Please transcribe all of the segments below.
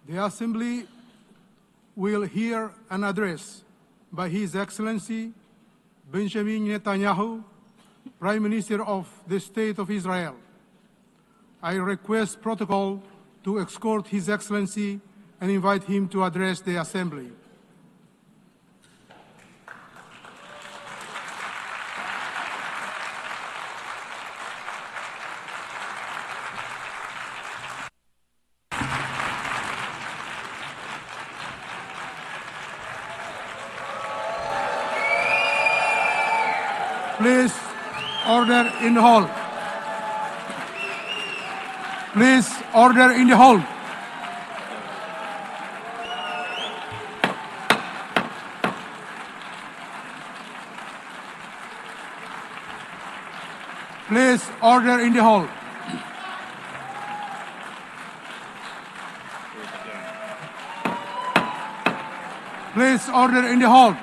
The Assembly will hear an address by His Excellency Benjamin Netanyahu, Prime Minister of the State of Israel. I request protocol to escort His Excellency and invite him to address the Assembly. Please, order in the hall. Please, order in the hall. Please, order in the hall. Please, order in the hall.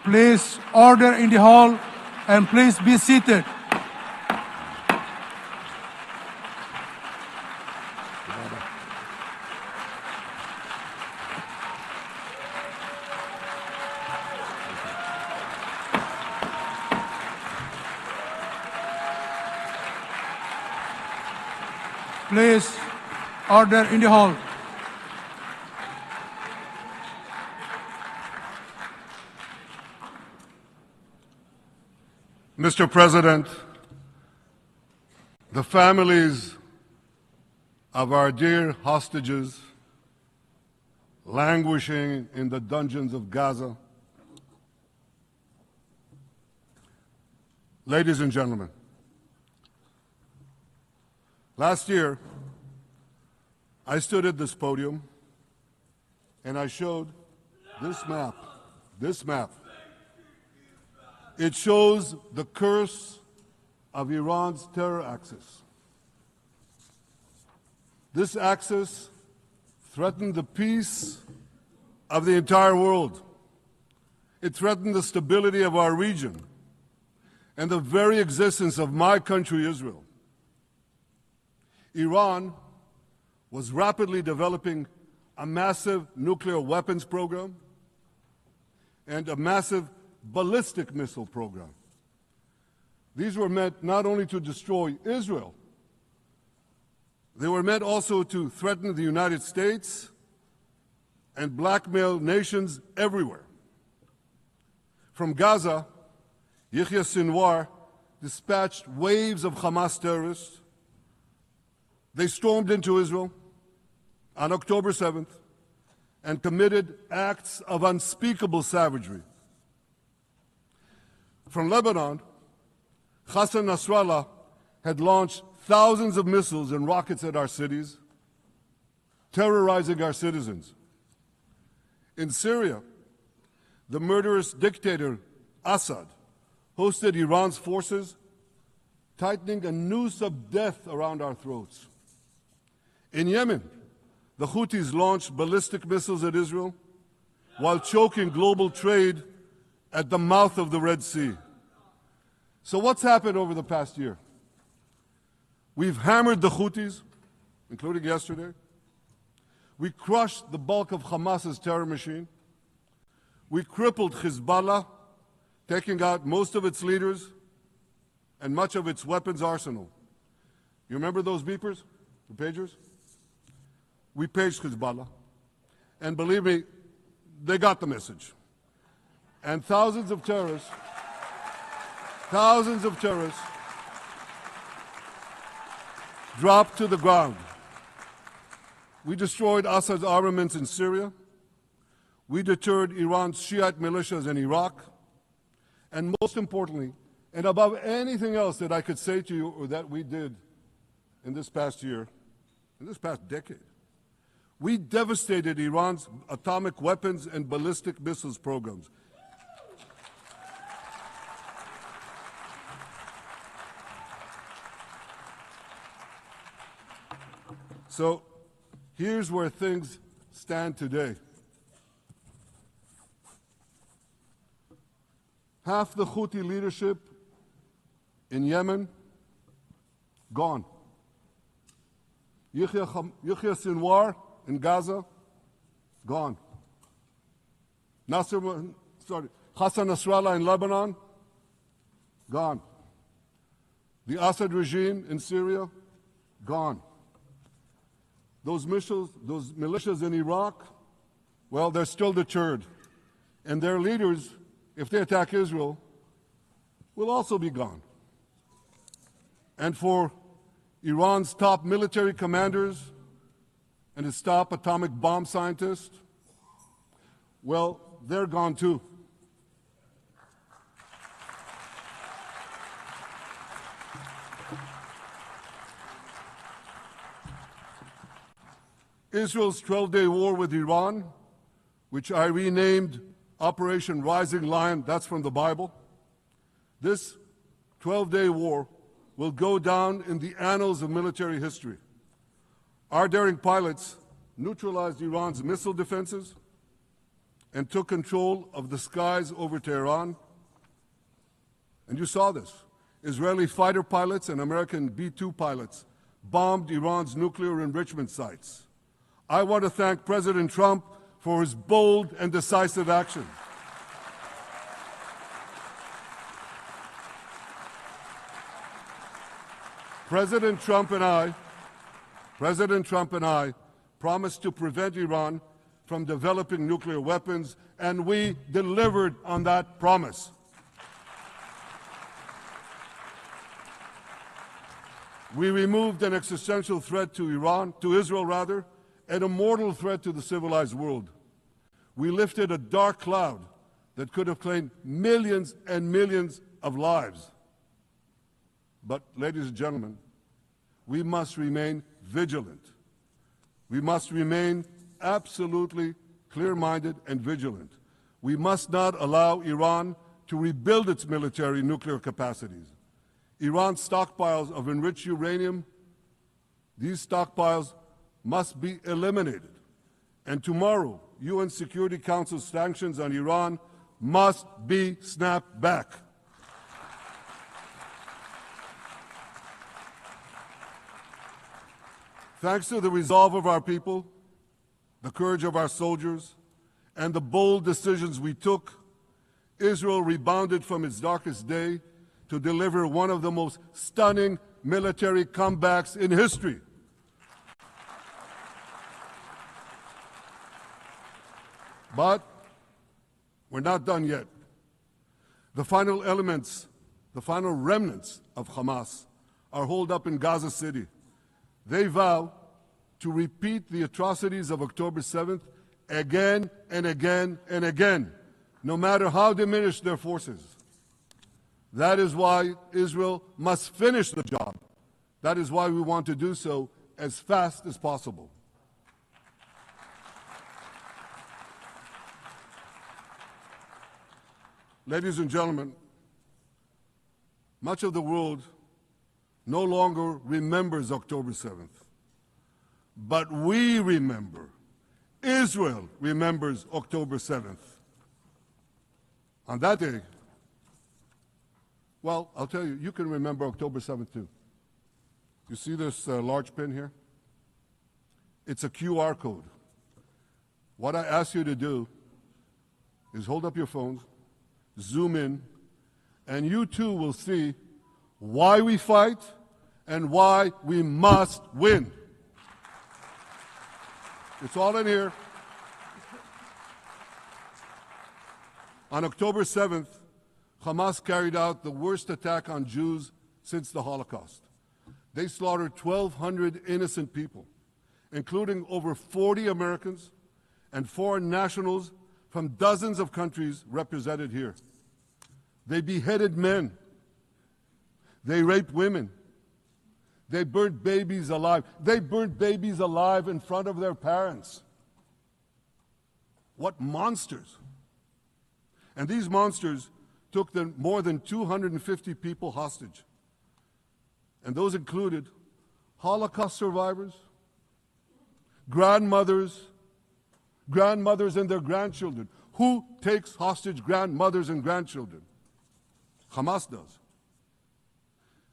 Please, order in the hall, and please be seated. Please, order in the hall. Mr. President, the families of our dear hostages languishing in the dungeons of Gaza, ladies and gentlemen, last year I stood at this podium and I showed this map. It shows the curse of Iran's terror axis. This axis threatened the peace of the entire world. It threatened the stability of our region and the very existence of my country, Israel. Iran was rapidly developing a massive nuclear weapons program and a massive ballistic missile program. These were meant not only to destroy Israel, they were meant also to threaten the United States and blackmail nations everywhere. From Gaza, Yahya Sinwar dispatched waves of Hamas terrorists. They stormed into Israel on October 7th and committed acts of unspeakable savagery. From Lebanon, Hassan Nasrallah had launched thousands of missiles and rockets at our cities, terrorizing our citizens. In Syria, the murderous dictator Assad hosted Iran's forces, tightening a noose of death around our throats. In Yemen, the Houthis launched ballistic missiles at Israel while choking global trade at the mouth of the Red Sea. So what's happened over the past year? We've hammered the Houthis, including yesterday. We crushed the bulk of Hamas's terror machine. We crippled Hezbollah, taking out most of its leaders and much of its weapons arsenal. You remember those beepers, the pagers? We paged Hezbollah. And believe me, they got the message. And thousands of terrorists dropped to the ground. We destroyed Assad's armaments in Syria. We deterred Iran's Shiite militias in Iraq. And most importantly, and above anything else that I could say to you or that we did in this past year, in this past decade. We devastated Iran's atomic weapons and ballistic missiles programs. So here's where things stand today. Half the Houthi leadership in Yemen, gone. Yahya Sinwar in Gaza, gone. Hassan Nasrallah in Lebanon, gone. The Assad regime in Syria, gone. Those militias in Iraq, well, they're still deterred. And their leaders, if they attack Israel, will also be gone. And for Iran's top military commanders and its top atomic bomb scientists, well, they're gone too. Israel's 12-day war with Iran, which I renamed Operation Rising Lion, that's from the Bible. This 12-day war will go down in the annals of military history. Our daring pilots neutralized Iran's missile defenses and took control of the skies over Tehran. And you saw this. Israeli fighter pilots and American B-2 pilots bombed Iran's nuclear enrichment sites. I want to thank President Trump for his bold and decisive action. President Trump and I promised to prevent Iran from developing nuclear weapons, and we delivered on that promise. We removed an existential threat to Israel, and a mortal threat to the civilized world. We lifted a dark cloud that could have claimed millions and millions of lives. But, ladies and gentlemen, we must remain vigilant. We must remain absolutely clear-minded and vigilant. We must not allow Iran to rebuild its military nuclear capacities. Iran's stockpiles of enriched uranium, these stockpiles must be eliminated. And tomorrow, UN Security Council sanctions on Iran must be snapped back. Thanks to the resolve of our people, the courage of our soldiers, and the bold decisions we took, Israel rebounded from its darkest day to deliver one of the most stunning military comebacks in history. But we're not done yet. The final remnants of Hamas are holed up in Gaza City. They vow to repeat the atrocities of October 7th again and again and again, no matter how diminished their forces. That is why Israel must finish the job. That is why we want to do so as fast as possible. Ladies and gentlemen, much of the world no longer remembers October 7th. But we remember. Israel remembers October 7th. On that day, well, I'll tell you, you can remember October 7th too. You see this large pin here? It's a QR code. What I ask you to do is hold up your phones, zoom in, and you too will see why we fight and why we must win. It's all in here. On October 7th, Hamas carried out the worst attack on Jews since the Holocaust. They slaughtered 1,200 innocent people, including over 40 Americans and foreign nationals from dozens of countries represented here. They beheaded men. They raped women. They burnt babies alive. They burnt babies alive in front of their parents. What monsters. And these monsters took more than 250 people hostage. And those included Holocaust survivors, grandmothers and their grandchildren. Who takes hostage grandmothers and grandchildren? Hamas does.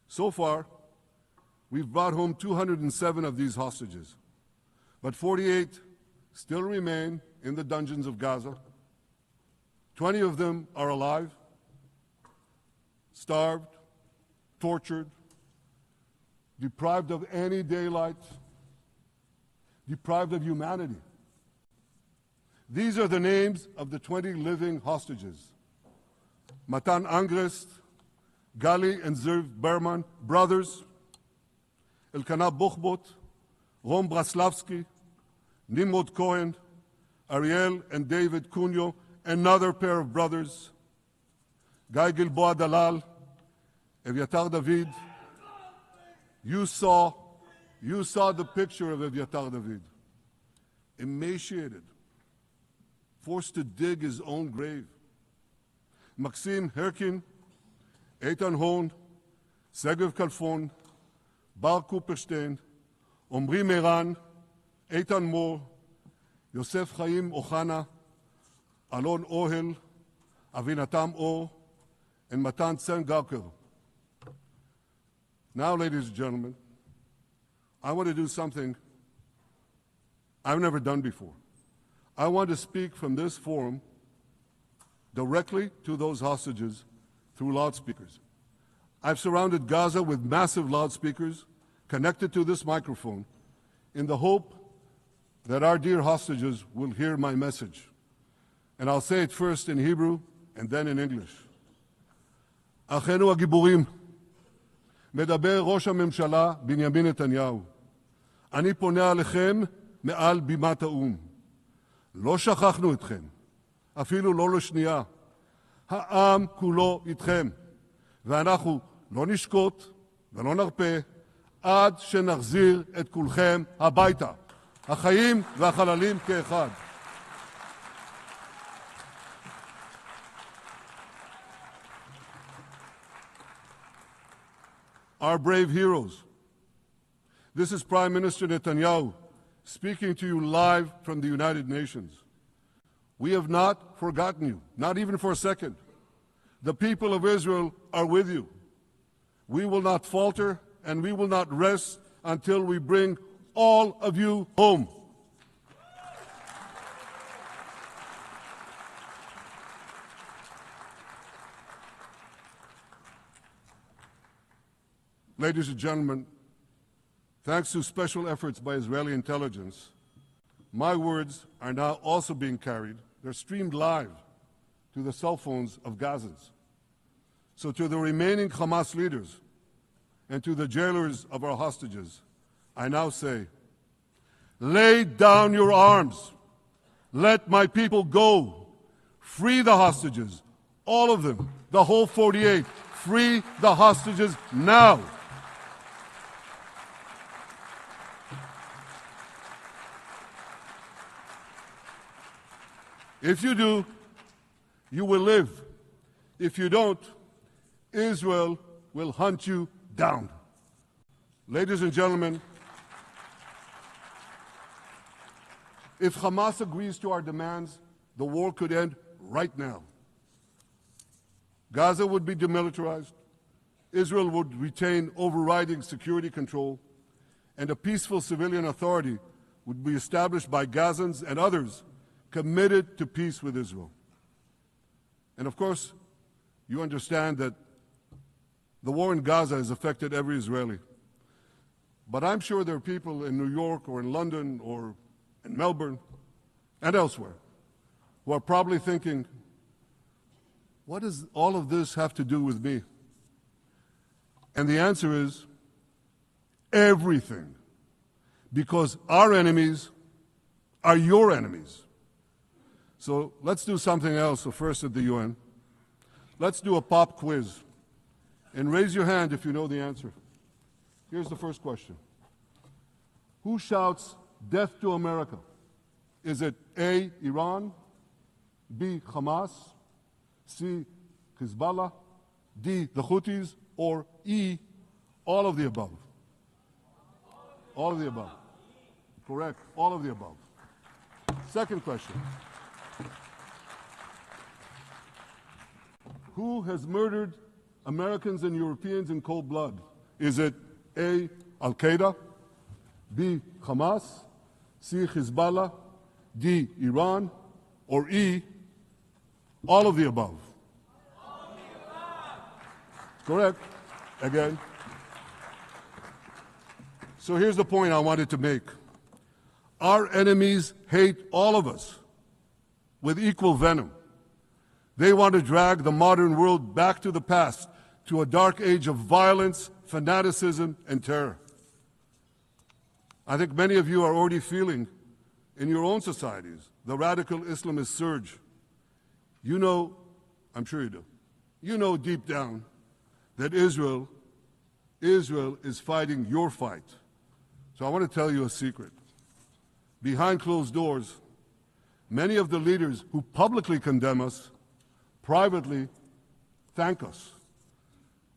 So far, we've brought home 207 of these hostages, but 48 still remain in the dungeons of Gaza. 20 of them are alive, starved, tortured, deprived of any daylight, deprived of humanity. These are the names of the 20 living hostages. Matan Angrest, Gali and Zerv Berman, brothers, Elkanah Buchbot, Rom Braslavsky, Nimrod Cohen, Ariel and David Cunyo, another pair of brothers, Guy Gilboa Dalal, Eviatar David. You saw the picture of Eviatar David, emaciated, forced to dig his own grave. Maxim Herkin, Eitan Horn, Segev Kalfon, Bar Kupperstein, Omri Meran, Eitan Moore, Yosef Chaim Ochana, Alon Ohel, Avinatam Or, and Matan Tsengarker. Now, ladies and gentlemen, I want to do something I've never done before. I want to speak from this forum directly to those hostages through loudspeakers. I've surrounded Gaza with massive loudspeakers connected to this microphone in the hope that our dear hostages will hear my message. And I'll say it first in Hebrew and then in English. אחינו הגיבורים, מדבר ראש הממשלה בנימין נתניהו. אני פונה עליכם מעל בימת האו"ם. לא שכחנו אתכם, אפילו לא לשנייה. העם כולו איתכם, ואנחנו לא נשקוט ולא נרפה עד שנחזיר את כולכם הביתה. החיים והחללים כאחד. Our brave heroes. This is Prime Minister Netanyahu speaking to you live from the United Nations. We have not forgotten you, not even for a second. The people of Israel are with you. We will not falter and we will not rest until we bring all of you home. Ladies and gentlemen, thanks to special efforts by Israeli intelligence, my words are now also being carried. They're streamed live to the cell phones of Gazans. So to the remaining Hamas leaders and to the jailers of our hostages, I now say, lay down your arms. Let my people go. Free the hostages, all of them, the whole 48. Free the hostages now. If you do, you will live. If you don't, Israel will hunt you down. Ladies and gentlemen, if Hamas agrees to our demands, the war could end right now. Gaza would be demilitarized, Israel would retain overriding security control, and a peaceful civilian authority would be established by Gazans and others committed to peace with Israel. And of course, you understand that the war in Gaza has affected every Israeli. But I'm sure there are people in New York or in London or in Melbourne and elsewhere who are probably thinking, what does all of this have to do with me? And the answer is everything. Because our enemies are your enemies. So let's do something else. So first at the UN, let's do a pop quiz. And raise your hand if you know the answer. Here's the first question. Who shouts death to America? Is it A, Iran, B, Hamas, C, Hezbollah, D, the Houthis, or E, all of the above? All of the above. Correct. All of the above. Second question. Who has murdered Americans and Europeans in cold blood? Is it A, Al-Qaeda, B, Hamas, C, Hezbollah, D, Iran, or E, all of the above? All of the above. Correct. Again. So here's the point I wanted to make. Our enemies hate all of us with equal venom. They want to drag the modern world back to the past, to a dark age of violence, fanaticism, and terror. I think many of you are already feeling in your own societies the radical Islamist surge. You know, I'm sure you do, you know deep down that Israel is fighting your fight. So I want to tell you a secret. Behind closed doors, many of the leaders who publicly condemn us privately thank us.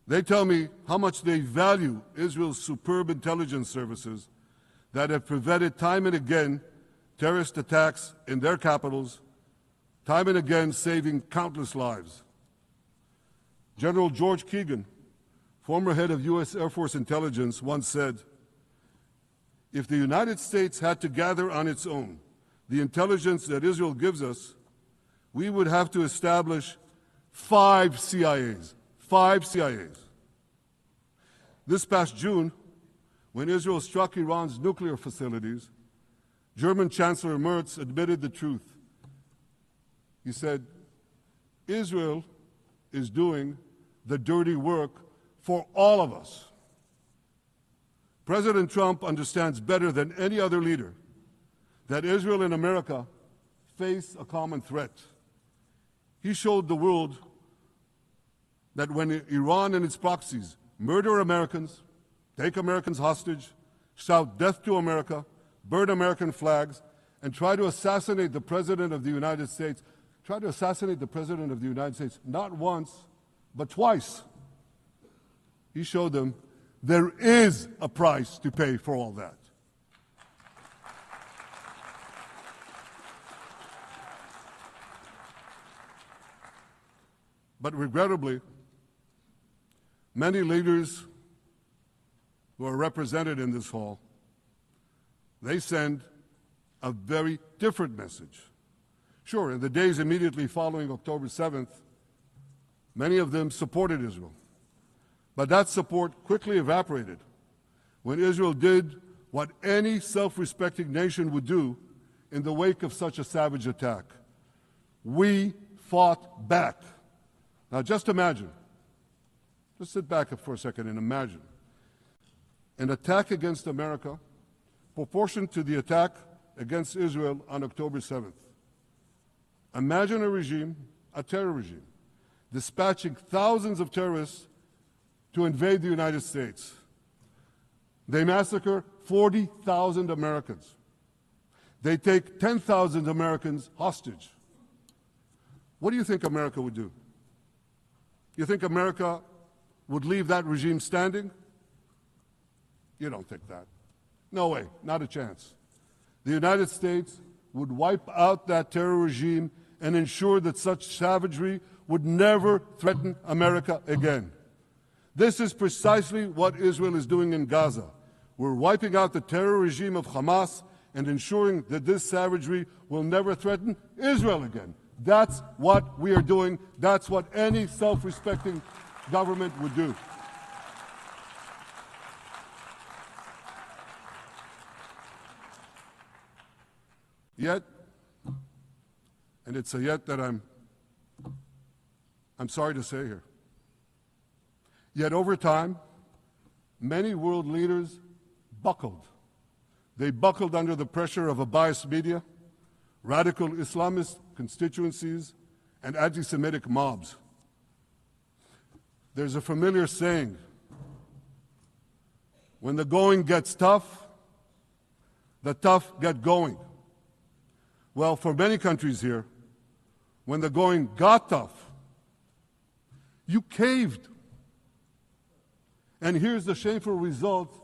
They tell me how much they value Israel's superb intelligence services that have prevented time and again terrorist attacks in their capitals, time and again saving countless lives. General George Keegan, former head of U.S. Air Force intelligence, once said, "If the United States had to gather on its own the intelligence that Israel gives us, we would have to establish 5 CIAs. 5 CIAs. This past June, when Israel struck Iran's nuclear facilities, German Chancellor Merz admitted the truth. He said, Israel is doing the dirty work for all of us. President Trump understands better than any other leader that Israel and America face a common threat. He showed the world that when Iran and its proxies murder Americans, take Americans hostage, shout death to America, burn American flags, and try to assassinate the President of the United States, not once, but twice. He showed them there is a price to pay for all that. But regrettably, many leaders who are represented in this hall, they send a very different message. Sure, in the days immediately following October 7th, many of them supported Israel. But that support quickly evaporated when Israel did what any self-respecting nation would do in the wake of such a savage attack. We fought back. Now just imagine, just sit back for a second and imagine an attack against America proportioned to the attack against Israel on October 7th. Imagine a regime, a terror regime, dispatching thousands of terrorists to invade the United States. They massacre 40,000 Americans. They take 10,000 Americans hostage. What do you think America would do? You think America would leave that regime standing? You don't think that. No way, not a chance. The United States would wipe out that terror regime and ensure that such savagery would never threaten America again. This is precisely what Israel is doing in Gaza. We're wiping out the terror regime of Hamas and ensuring that this savagery will never threaten Israel again. That's what we are doing. That's what any self-respecting government would do. Yet, and it's a yet that I'm sorry to say here, yet over time, many world leaders buckled. They buckled under the pressure of a biased media, radical Islamist constituencies, and anti-Semitic mobs. There's a familiar saying, When the going gets tough, the tough get going. Well, for many countries here, when the going got tough, you caved. And here's the shameful result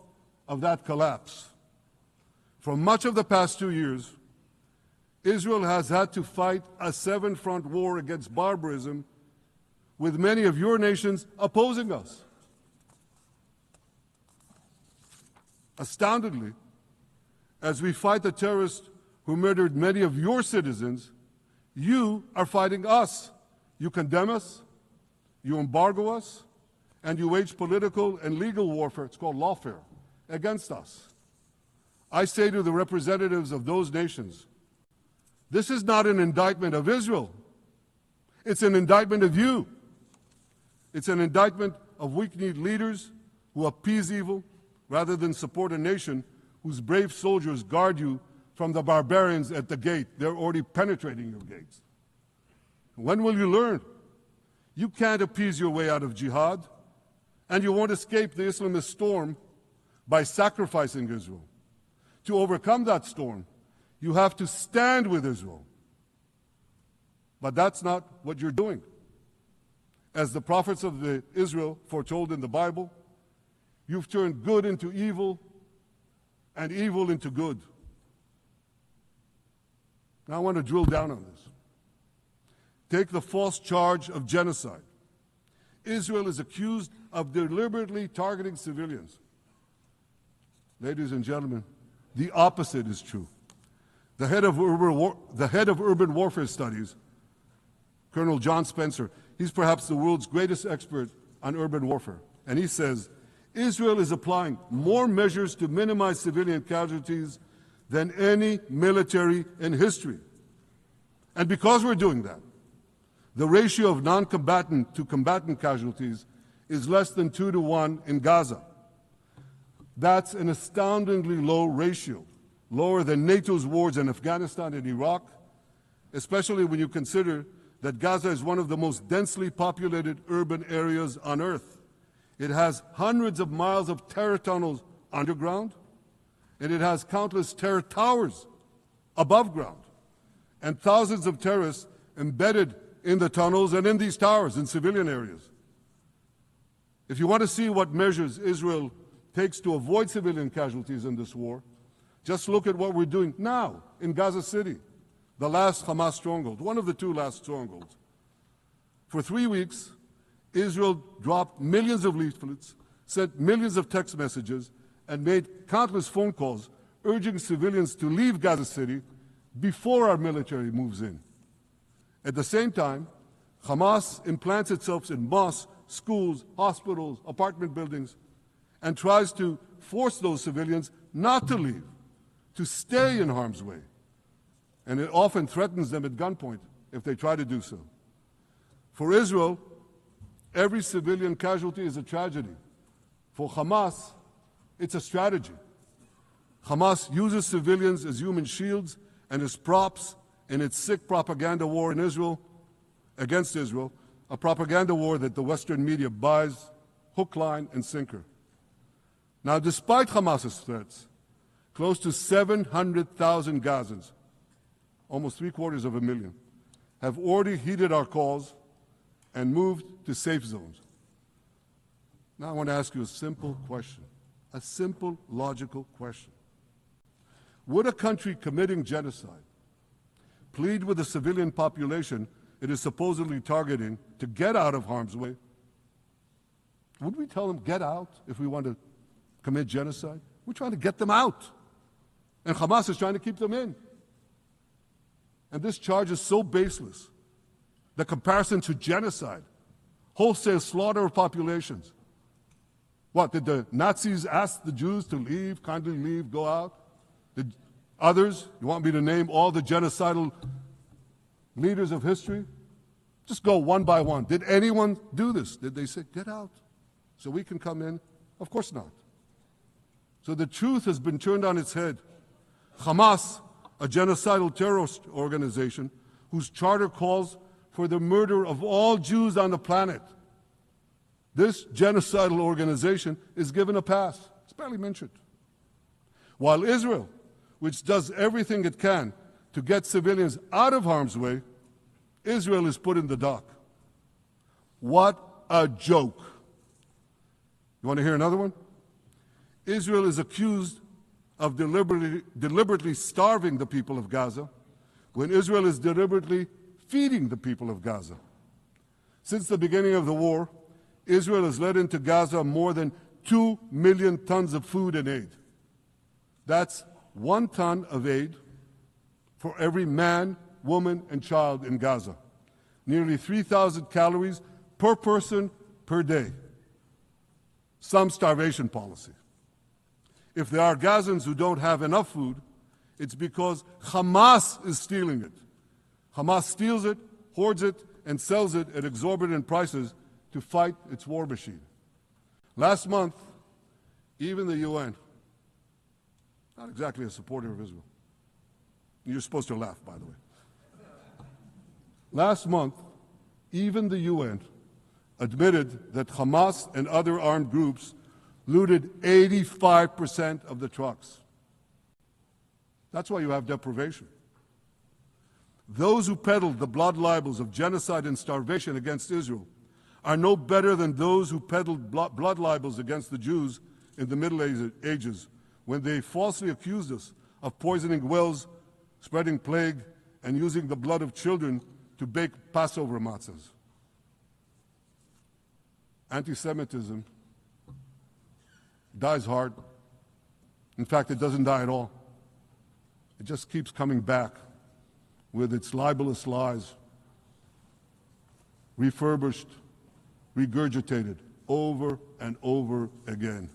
of that collapse. For much of the past 2 years, Israel has had to fight a seven-front war against barbarism with many of your nations opposing us. Astoundingly, as we fight the terrorists who murdered many of your citizens, you are fighting us. You condemn us, you embargo us, and you wage political and legal warfare, it's called lawfare, against us. I say to the representatives of those nations, this is not an indictment of Israel. It's an indictment of you. It's an indictment of weak-kneed leaders who appease evil rather than support a nation whose brave soldiers guard you from the barbarians at the gate. They're already penetrating your gates. When will you learn? You can't appease your way out of jihad, and you won't escape the Islamist storm by sacrificing Israel. To overcome that storm, you have to stand with Israel. But that's not what you're doing. As the prophets of Israel foretold in the Bible, you've turned good into evil and evil into good. Now I want to drill down on this. Take the false charge of genocide. Israel is accused of deliberately targeting civilians. Ladies and gentlemen, the opposite is true. The head of urban warfare studies, Colonel John Spencer, he's perhaps the world's greatest expert on urban warfare. And he says, Israel is applying more measures to minimize civilian casualties than any military in history. And because we're doing that, the ratio of non-combatant to combatant casualties is less than 2 to 1 in Gaza. That's an astoundingly low ratio, lower than NATO's wars in Afghanistan and Iraq, especially when you consider that Gaza is one of the most densely populated urban areas on Earth. It has hundreds of miles of terror tunnels underground, and it has countless terror towers above ground, and thousands of terrorists embedded in the tunnels and in these towers in civilian areas. If you want to see what measures Israel takes to avoid civilian casualties in this war, just look at what we're doing now in Gaza City, the last Hamas stronghold, one of the 2 last strongholds. For 3 weeks, Israel dropped millions of leaflets, sent millions of text messages, and made countless phone calls urging civilians to leave Gaza City before our military moves in. At the same time, Hamas implants itself in mosques, schools, hospitals, apartment buildings, and tries to force those civilians not to leave, to stay in harm's way. And it often threatens them at gunpoint if they try to do so. For Israel, every civilian casualty is a tragedy. For Hamas, it's a strategy. Hamas uses civilians as human shields and as props in its sick propaganda war in Israel, against Israel, a propaganda war that the Western media buys hook, line, and sinker. Now, despite Hamas's threats, close to 700,000 Gazans, almost 750,000, have already heeded our calls and moved to safe zones. Now I want to ask you a simple question, a simple, logical question. Would a country committing genocide plead with the civilian population it is supposedly targeting to get out of harm's way? Would we tell them, get out, if we want to commit genocide? We're trying to get them out. And Hamas is trying to keep them in. And this charge is so baseless. The comparison to genocide, wholesale slaughter of populations. What, did the Nazis ask the Jews to leave, kindly leave, go out? Did others, you want me to name all the genocidal leaders of history? Just go one by one. Did anyone do this? Did they say, get out so we can come in? Of course not. So the truth has been turned on its head. Hamas, a genocidal terrorist organization whose charter calls for the murder of all Jews on the planet. This genocidal organization is given a pass. It's barely mentioned. While Israel, which does everything it can to get civilians out of harm's way, Israel is put in the dock. What a joke. You want to hear another one? Israel is accused of deliberately starving the people of Gaza when Israel is deliberately feeding the people of Gaza. Since the beginning of the war, Israel has let into Gaza more than 2 million tons of food and aid. That's 1 ton of aid for every man, woman, and child in Gaza. Nearly 3,000 calories per person per day. Some starvation policy. If there are Gazans who don't have enough food, it's because Hamas is stealing it. Hamas steals it, hoards it, and sells it at exorbitant prices to fight its war machine. Last month, even the UN, not exactly a supporter of Israel. You're supposed to laugh, by the way. Last month, even the UN admitted that Hamas and other armed groups looted 85% of the trucks. That's why you have deprivation. Those who peddled the blood libels of genocide and starvation against Israel are no better than those who peddled blood libels against the Jews in the Middle Ages when they falsely accused us of poisoning wells, spreading plague, and using the blood of children to bake Passover matzahs. Anti-Semitism dies hard. In fact, it doesn't die at all. It just keeps coming back with its libelous lies, refurbished, regurgitated over and over again.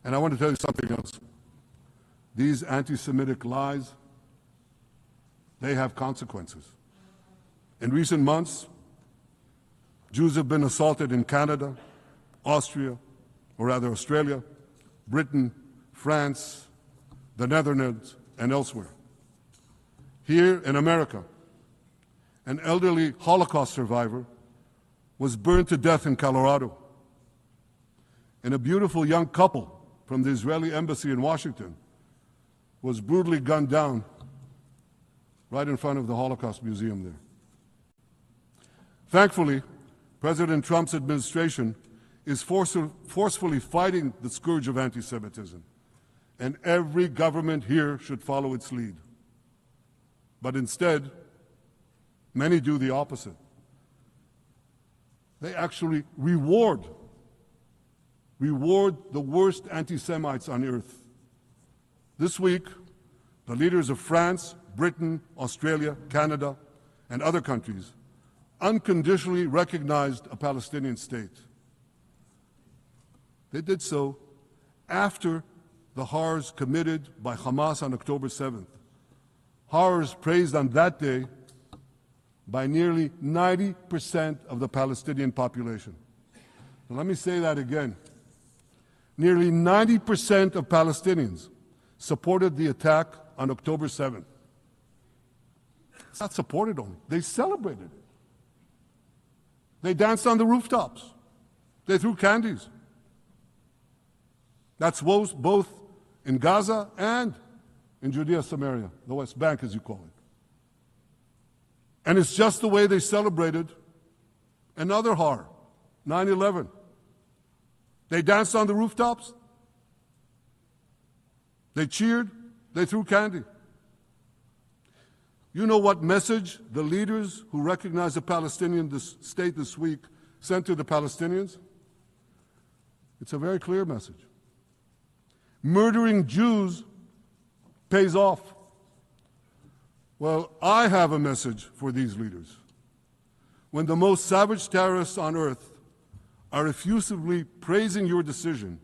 And I want to tell you something else. These anti-Semitic lies, they have consequences. In recent months, Jews have been assaulted in Canada, Australia, Britain, France, the Netherlands, and elsewhere. Here in America, an elderly Holocaust survivor was burned to death in Colorado. And a beautiful young couple from the Israeli embassy in Washington was brutally gunned down right in front of the Holocaust Museum there. Thankfully, President Trump's administration is forcefully fighting the scourge of anti-Semitism, and every government here should follow its lead. But instead, many do the opposite. They actually reward the worst anti-Semites on earth. This week, the leaders of France, Britain, Australia, Canada, and other countries unconditionally recognized a Palestinian state. They did so after the horrors committed by Hamas on October 7th. Horrors praised on that day by nearly 90% of the Palestinian population. So let me say that again. Nearly 90% of Palestinians supported the attack on October 7th. It's not supported only, they celebrated it. They danced on the rooftops. They threw candies. That's both in Gaza and in Judea, Samaria, the West Bank, as you call it. And it's just the way they celebrated another horror, 9/11. They danced on the rooftops. They cheered. They threw candy. You know what message the leaders who recognize the Palestinian state this week sent to the Palestinians? It's a very clear message. Murdering Jews pays off. Well, I have a message for these leaders. When the most savage terrorists on earth are effusively praising your decision,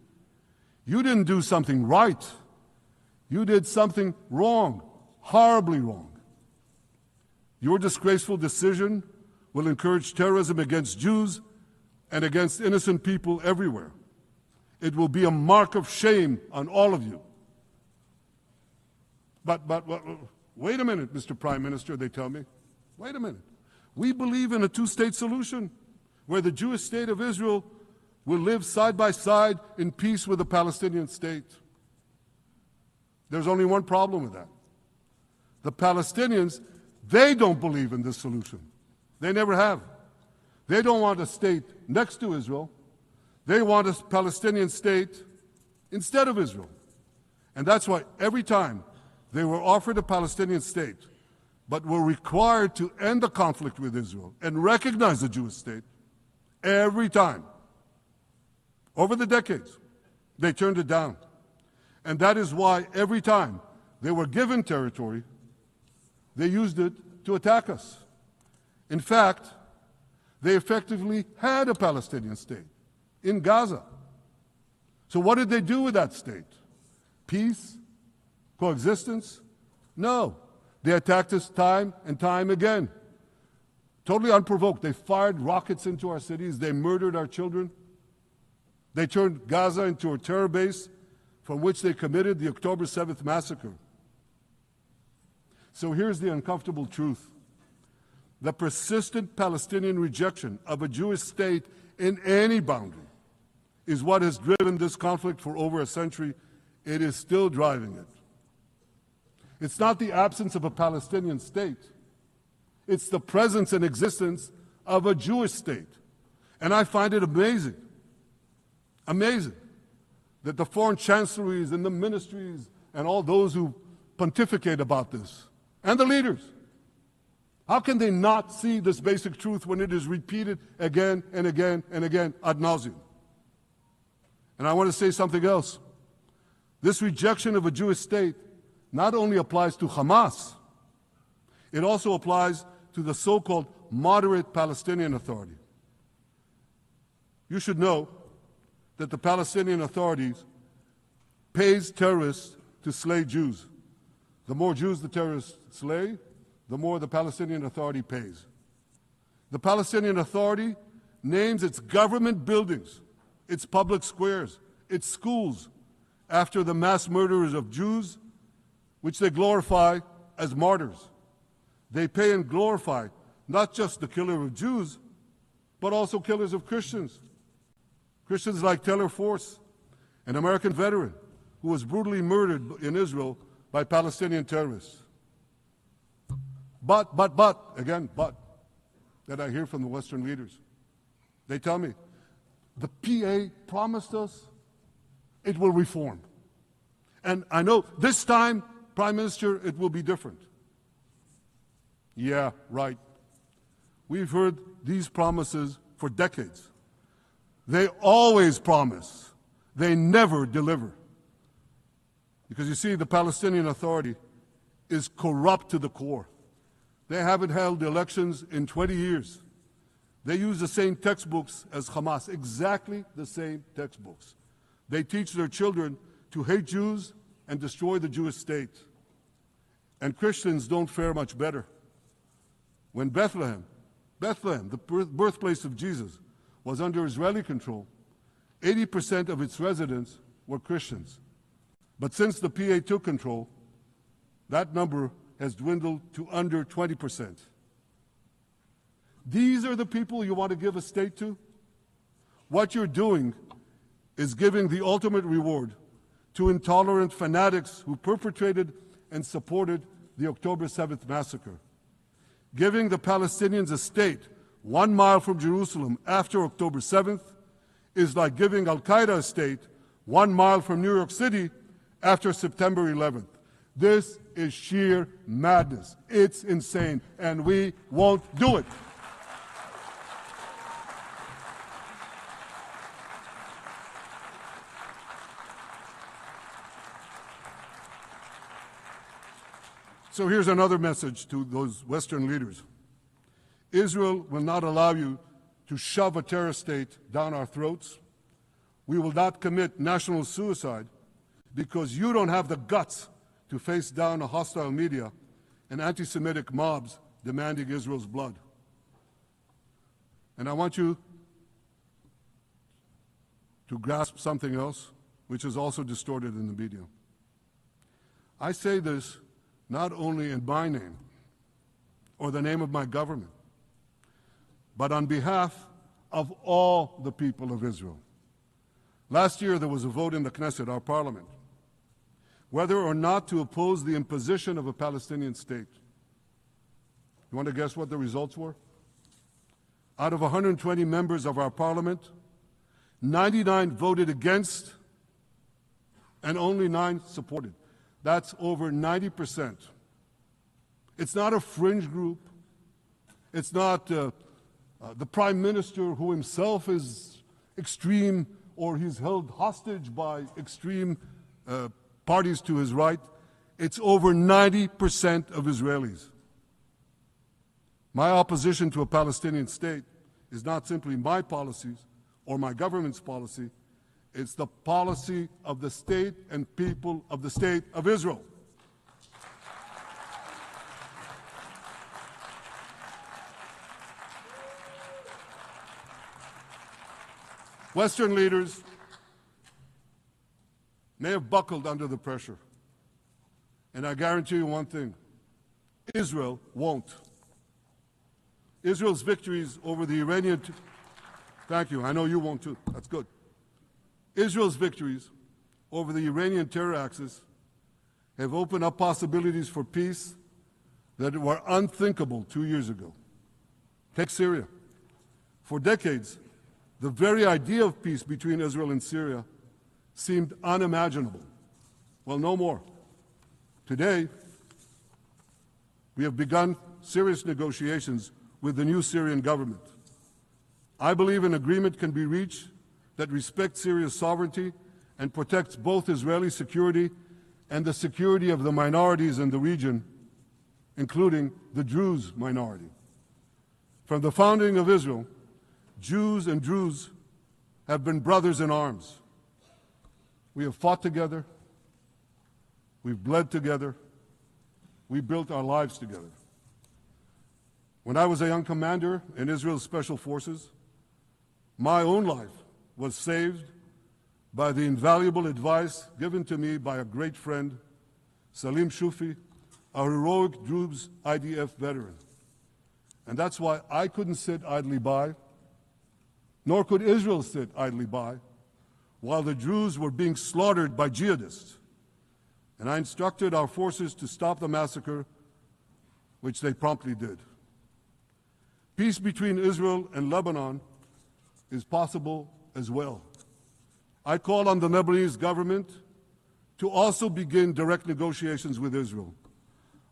you didn't do something right. You did something wrong, horribly wrong. Your disgraceful decision will encourage terrorism against Jews and against innocent people everywhere. It will be a mark of shame on all of you. But wait a minute, Mr. Prime Minister, they tell me. Wait a minute. We believe in a two-state solution where the Jewish state of Israel will live side by side in peace with the Palestinian state. There's only one problem with that. The Palestinians, they don't believe in this solution. They never have. They don't want a state next to Israel. They want a Palestinian state instead of Israel. And that's why every time they were offered a Palestinian state, but were required to end the conflict with Israel and recognize the Jewish state, every time, over the decades, they turned it down. And that is why every time they were given territory, they used it to attack us. In fact, they effectively had a Palestinian state in Gaza. So what did they do with that state? Peace? Coexistence? No. They attacked us time and time again. Totally unprovoked. They fired rockets into our cities. They murdered our children. They turned Gaza into a terror base from which they committed the October 7th massacre. So here's the uncomfortable truth. The persistent Palestinian rejection of a Jewish state in any boundary is what has driven this conflict for over a century. It is still driving it. It's not the absence of a Palestinian state. It's the presence and existence of a Jewish state. And I find it amazing, that the foreign chancelleries and the ministries and all those who pontificate about this, and the leaders, how can they not see this basic truth when it is repeated again and again and again ad nauseum? And I want to say something else. This rejection of a Jewish state not only applies to Hamas, it also applies to the so-called moderate Palestinian Authority. You should know that the Palestinian authorities pays terrorists to slay Jews. The more Jews the terrorists slay, the more the Palestinian Authority pays. The Palestinian Authority names its government buildings, its public squares, its schools, after the mass murderers of Jews, which they glorify as martyrs. They pay and glorify not just the killer of Jews, but also killers of Christians. Christians like Taylor Force, an American veteran who was brutally murdered in Israel by Palestinian terrorists. But, that I hear from the Western leaders. They tell me, the PA promised us it will reform. And I know this time, Prime Minister, it will be different. Yeah, right. We've heard these promises for decades. They always promise. They never deliver. Because you see, the Palestinian Authority is corrupt to the core. They haven't held elections in 20 years. They use the same textbooks as Hamas, exactly the same textbooks. They teach their children to hate Jews and destroy the Jewish state. And Christians don't fare much better. When Bethlehem, the birthplace of Jesus, was under Israeli control, 80% of its residents were Christians. But since the PA took control, that number has dwindled to under 20%. These are the people you want to give a state to? What you're doing is giving the ultimate reward to intolerant fanatics who perpetrated and supported the October 7th massacre. Giving the Palestinians a state 1 mile from Jerusalem after October 7th is like giving Al-Qaeda a state 1 mile from New York City after September 11th. This is sheer madness. It's insane, and we won't do it. So here's another message to those Western leaders. Israel will not allow you to shove a terror state down our throats. We will not commit national suicide because you don't have the guts to face down a hostile media and anti-Semitic mobs demanding Israel's blood. And I want you to grasp something else, which is also distorted in the media. I say this not only in my name or the name of my government, but on behalf of all the people of Israel. Last year, there was a vote in the Knesset, our parliament, whether or not to oppose the imposition of a Palestinian state. You want to guess what the results were? Out of 120 members of our parliament, 99 voted against and only 9 supported. That's over 90%. It's not a fringe group. It's not the Prime Minister who himself is extreme or he's held hostage by extreme parties to his right. It's over 90% of Israelis. My opposition to a Palestinian state is not simply my policies or my government's policy. It's the policy of the state and people of the State of Israel. Western leaders may have buckled under the pressure. And I guarantee you one thing, Israel won't. Israel's victories over the Iranian... Thank you, I know you won't too, that's good. Israel's victories over the Iranian terror axis have opened up possibilities for peace that were unthinkable 2 years ago. Take Syria. For decades, the very idea of peace between Israel and Syria seemed unimaginable. Well, no more. Today, we have begun serious negotiations with the new Syrian government. I believe an agreement can be reached that respects Syria's sovereignty and protects both Israeli security and the security of the minorities in the region, including the Druze minority. From the founding of Israel, Jews and Druze have been brothers in arms. We have fought together, we've bled together, we built our lives together. When I was a young commander in Israel's Special Forces, my own life was saved by the invaluable advice given to me by a great friend, Salim Shufi, a heroic Druze IDF veteran. And that's why I couldn't sit idly by, nor could Israel sit idly by, while the Druze were being slaughtered by jihadists. And I instructed our forces to stop the massacre, which they promptly did. Peace between Israel and Lebanon is possible as well. I call on the Lebanese government to also begin direct negotiations with Israel.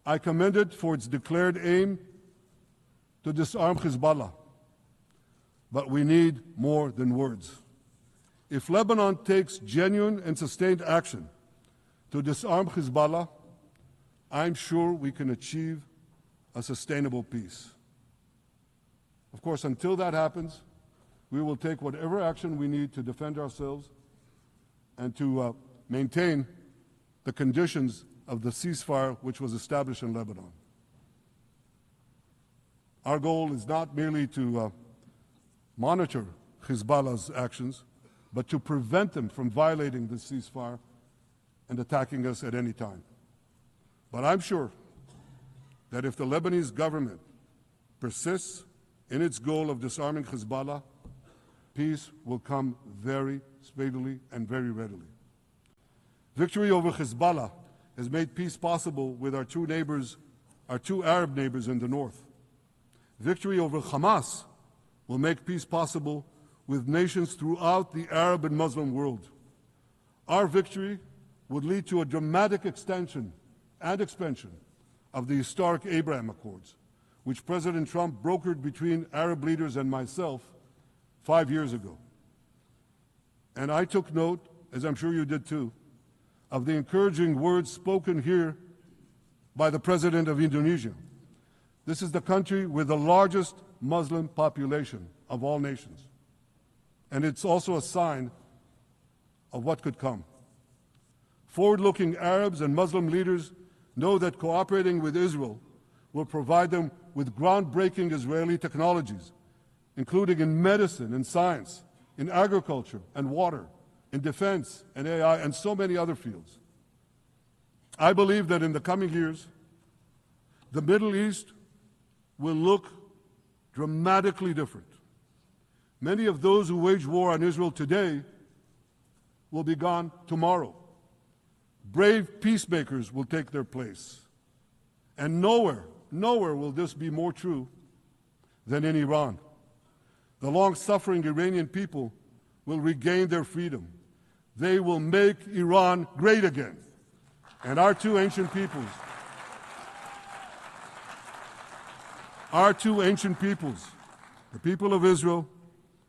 I commend it for its declared aim to disarm Hezbollah. But we need more than words. If Lebanon takes genuine and sustained action to disarm Hezbollah, I'm sure we can achieve a sustainable peace. Of course, until that happens, we will take whatever action we need to defend ourselves and to maintain the conditions of the ceasefire which was established in Lebanon. Our goal is not merely to monitor Hezbollah's actions, but to prevent them from violating the ceasefire and attacking us at any time. But I'm sure that if the Lebanese government persists in its goal of disarming Hezbollah, peace will come very speedily and very readily. Victory over Hezbollah has made peace possible with our two Arab neighbors in the north. Victory over Hamas will make peace possible with nations throughout the Arab and Muslim world. Our victory would lead to a dramatic extension and expansion of the historic Abraham Accords, which President Trump brokered between Arab leaders and myself 5 years ago. And I took note, as I'm sure you did too, of the encouraging words spoken here by the President of Indonesia. This is the country with the largest Muslim population of all nations. And it's also a sign of what could come. Forward-looking Arabs and Muslim leaders know that cooperating with Israel will provide them with groundbreaking Israeli technologies, including in medicine and science, in agriculture and water, in defense and AI, and so many other fields. I believe that in the coming years, the Middle East will look dramatically different. Many of those who wage war on Israel today will be gone tomorrow. Brave peacemakers will take their place. And nowhere will this be more true than in Iran. The long-suffering Iranian people will regain their freedom. They will make Iran great again. And our two ancient peoples, the people of Israel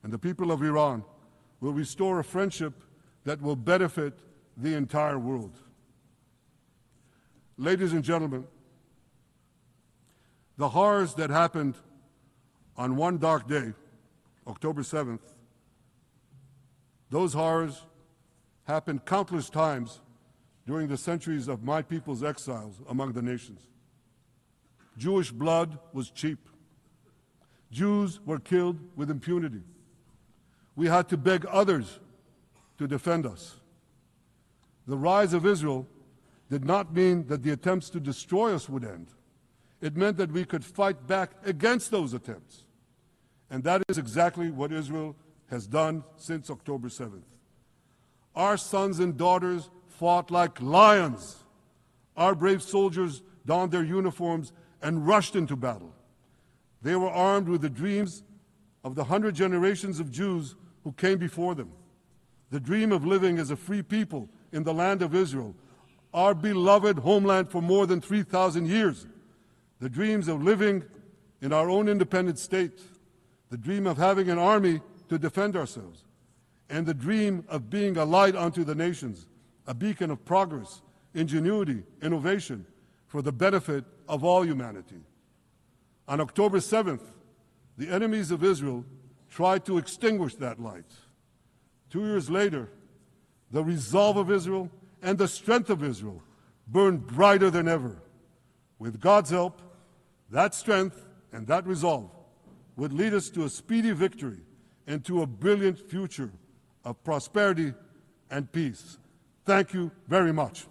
and the people of Iran, will restore a friendship that will benefit the entire world. Ladies and gentlemen, the horrors that happened on one dark day, October 7th, those horrors happened countless times during the centuries of my people's exiles among the nations. Jewish blood was cheap. Jews were killed with impunity. We had to beg others to defend us. The rise of Israel did not mean that the attempts to destroy us would end. It meant that we could fight back against those attempts. And that is exactly what Israel has done since October 7th. Our sons and daughters fought like lions. Our brave soldiers donned their uniforms and rushed into battle. They were armed with the dreams of the 100 generations of Jews who came before them. The dream of living as a free people in the land of Israel, our beloved homeland for more than 3,000 years. The dreams of living in our own independent state. The dream of having an army to defend ourselves. And the dream of being a light unto the nations, a beacon of progress, ingenuity, innovation, for the benefit of all humanity. On October 7th, the enemies of Israel tried to extinguish that light. 2 years later, the resolve of Israel and the strength of Israel burned brighter than ever. With God's help, that strength and that resolve would lead us to a speedy victory and to a brilliant future of prosperity and peace. Thank you very much.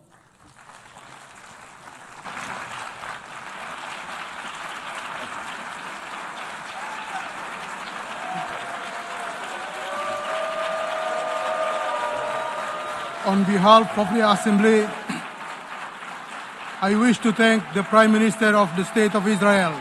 On behalf of the Assembly, I wish to thank the Prime Minister of the State of Israel,